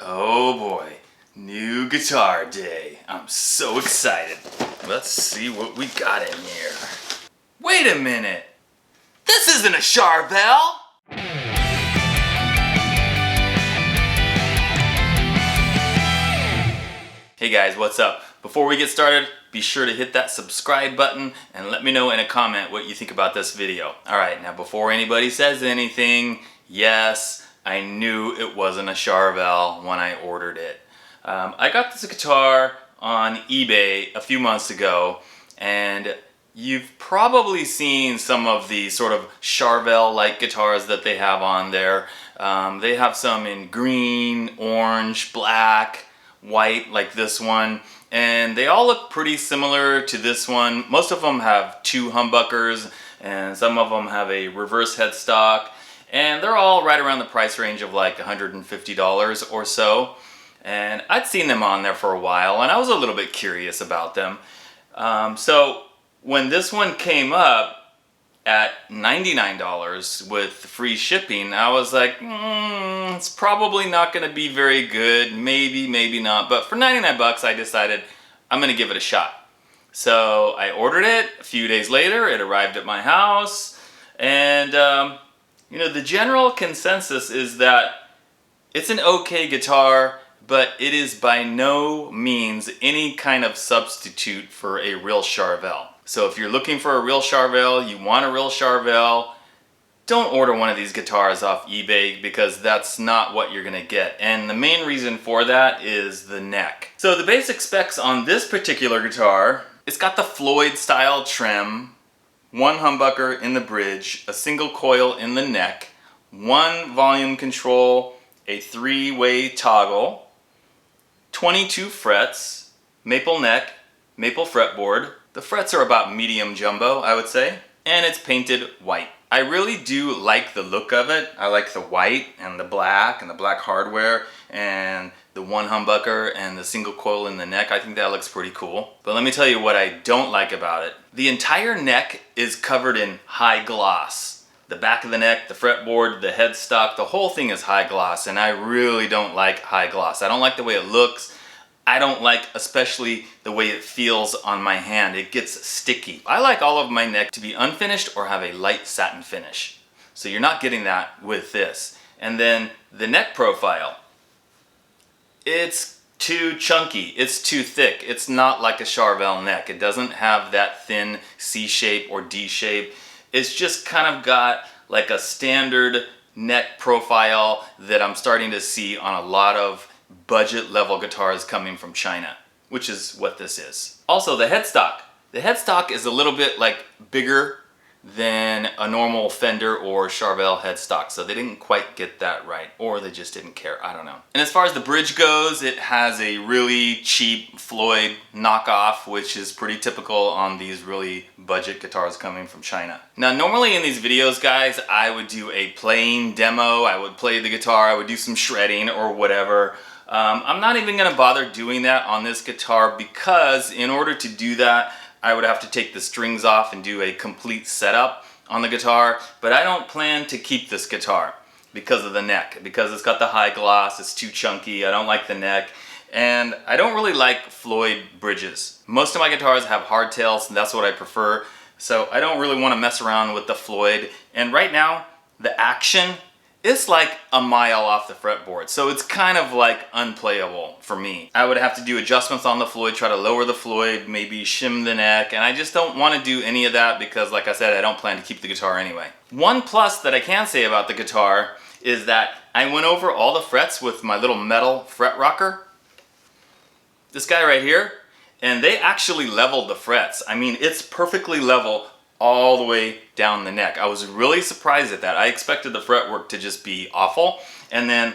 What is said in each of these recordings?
Oh boy, new guitar day. I'm so excited. Let's see what we got in here. Wait a minute. This isn't a Charvel. Hey guys, what's up? Before we get started, be sure to hit that subscribe button and let me know in a comment what you think about this video. Alright, now before anybody says anything, yes, I knew it wasn't a Charvel when I ordered it. I got this guitar on eBay a few months ago, and you've probably seen some of the sort of Charvel-like guitars that they have on there. They have some in green, orange, black, white, like this one, and they all look pretty similar to this one. Most of them have two humbuckers, and some of them have a reverse headstock, and they're all right around the price range of like $150 or so. And I'd seen them on there for a while, and I was a little bit curious about them. So when this one came up at $99 with free shipping, I was like, it's probably not going to be very good. Maybe, maybe not. But for 99 bucks, I decided I'm going to give it a shot. So I ordered it. A few days later, it arrived at my house. And, you know, the general consensus is that it's an okay guitar, but it is by no means any kind of substitute for a real Charvel. So if you're looking for a real Charvel, you want a real Charvel, don't order one of these guitars off eBay, because that's not what you're gonna get. And the main reason for that is the neck. So the basic specs on this particular guitar, it's got the Floyd style trim, one humbucker in the bridge, a single coil in the neck, one volume control, a three-way toggle, 22 frets, maple neck, maple fretboard. The frets are about medium jumbo, I would say, and it's painted white. I really do like the look of it. I like the white and the black hardware and the one humbucker and the single coil in the neck. I think that looks pretty cool. But let me tell you what I don't like about it. The entire neck is covered in high gloss. The back of the neck, the fretboard, the headstock, the whole thing is high gloss, and I really don't like high gloss. I don't like the way it looks. I don't like especially the way it feels on my hand. It gets sticky. I like all of my neck to be unfinished or have a light satin finish. So you're not getting that with this. And then the neck profile. It's too chunky. It's too thick. It's not like a Charvel neck. It doesn't have that thin C shape or D shape. It's just kind of got like a standard neck profile that I'm starting to see on a lot of budget level guitars coming from China, which is what this is. Also, the headstock. The headstock is a little bit like bigger than a normal Fender or Charvel headstock, so they didn't quite get that right, or they just didn't care, I don't know. And as far as the bridge goes, it has a really cheap Floyd knockoff, which is pretty typical on these really budget guitars coming from China. Now, normally in these videos, guys, I would do a playing demo. I would play the guitar, I would do some shredding or whatever. I'm not even gonna bother doing that on this guitar, because in order to do that, I would have to take the strings off and do a complete setup on the guitar. But I don't plan to keep this guitar because of the neck, because it's got the high gloss, it's too chunky, I don't like the neck, and I don't really like Floyd bridges. Most of my guitars have hardtails, and that's what I prefer, so I don't really want to mess around with the Floyd. And right now, the action, it's like a mile off the fretboard, so it's kind of like unplayable for me. I would have to do adjustments on the Floyd, try to lower the Floyd, maybe shim the neck, and I just don't want to do any of that because, like I said, I don't plan to keep the guitar anyway. One plus that I can say about the guitar is that I went over all the frets with my little metal fret rocker, this guy right here, and they actually leveled the frets. I mean, it's perfectly level all the way down the neck. I was really surprised at that. I expected the fretwork to just be awful. And then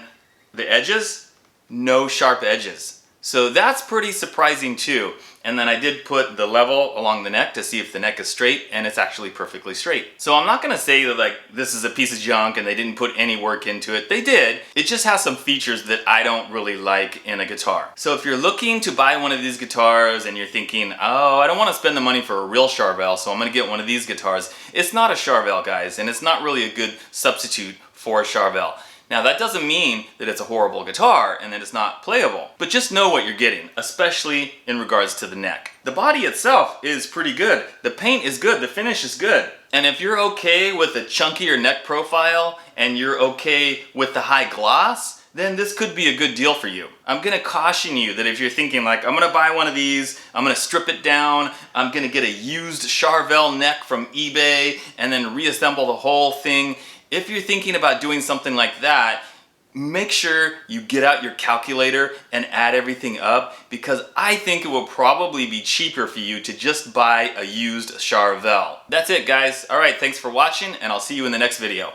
the edges, no sharp edges. So that's pretty surprising too. And then I did put the level along the neck to see if the neck is straight, and it's actually perfectly straight. So I'm not gonna say that like this is a piece of junk and they didn't put any work into it. They did. It just has some features that I don't really like in a guitar. So if you're looking to buy one of these guitars and you're thinking, oh, I don't wanna spend the money for a real Charvel, so I'm gonna get one of these guitars. It's not a Charvel, guys, and it's not really a good substitute for a Charvel. Now that doesn't mean that it's a horrible guitar and that it's not playable, but just know what you're getting, especially in regards to the neck. The body itself is pretty good. The paint is good, the finish is good. And if you're okay with a chunkier neck profile and you're okay with the high gloss, then this could be a good deal for you. I'm gonna caution you that if you're thinking like, I'm gonna buy one of these, I'm gonna strip it down, I'm gonna get a used Charvel neck from eBay and then reassemble the whole thing. If you're thinking about doing something like that, make sure you get out your calculator and add everything up, because I think it will probably be cheaper for you to just buy a used Charvel. That's it, guys. All right, thanks for watching, and I'll see you in the next video.